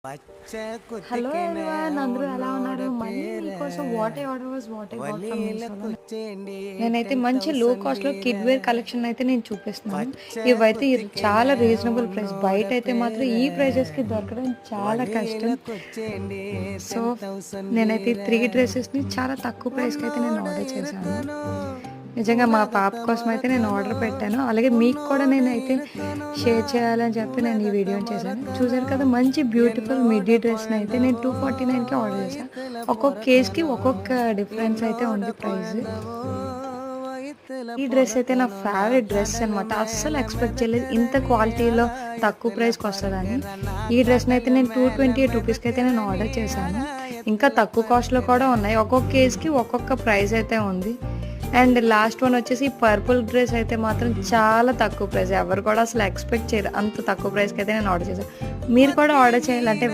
Hello everyone, అందరూ ఎలా ఉన్నారు? మళ్ళీ మీకోసం what I order was what I got from మీషోలో. నేనైతే మంచి లో కాస్ట్లో కిడ్ వేర్ కలెక్షన్ అయితే నేను చూపిస్తున్నాను. ఇవైతే చాలా రీజనబుల్ ప్రైస్. బయట అయితే మాత్రం ఈ ప్రైజెస్కి దొరకడం చాలా కష్టం. సో నేనైతే 3 డ్రెస్సెస్ని చాలా తక్కువ ప్రైస్కి అయితే నేను ఆర్డర్ చేశాను. నిజంగా మా పాప కోసం అయితే నేను ఆర్డర్ పెట్టాను. అలాగే మీకు కూడా నేనైతే షేర్ చేయాలని చెప్పి నేను ఈ వీడియోని చేశాను. చూసారు కదా, మంచి బ్యూటిఫుల్ మిడ్డీ డ్రెస్ని అయితే నేను 249కి ఆర్డర్ చేశాను. ఒక్కొక్క కేస్కి ఒక్కొక్క డిఫరెన్స్ అయితే ఉంది ప్రైస్. ఈ డ్రెస్ అయితే నా ఫేవరెట్ డ్రెస్ అనమాట. అస్సలు ఎక్స్పెక్ట్ చేయలేదు ఇంత క్వాలిటీలో తక్కువ ప్రైస్కి వస్తుందని. ఈ డ్రెస్ని అయితే నేను 228 రూపీస్కి అయితే నేను ఆర్డర్ చేశాను. ఇంకా తక్కువ కాస్ట్లో కూడా ఉన్నాయి. ఒక్కొక్క కేస్కి ఒక్కొక్క ప్రైస్ అయితే ఉంది. అండ్ లాస్ట్ వన్ వచ్చేసి పర్పుల్ డ్రెస్ అయితే మాత్రం చాలా తక్కువ ప్రైస్. ఎవరు కూడా అసలు ఎక్స్పెక్ట్ చేయరు అంత తక్కువ ప్రైస్కి అయితే నేను ఆర్డర్ చేశాను. మీరు కూడా ఆర్డర్ చేయాలంటే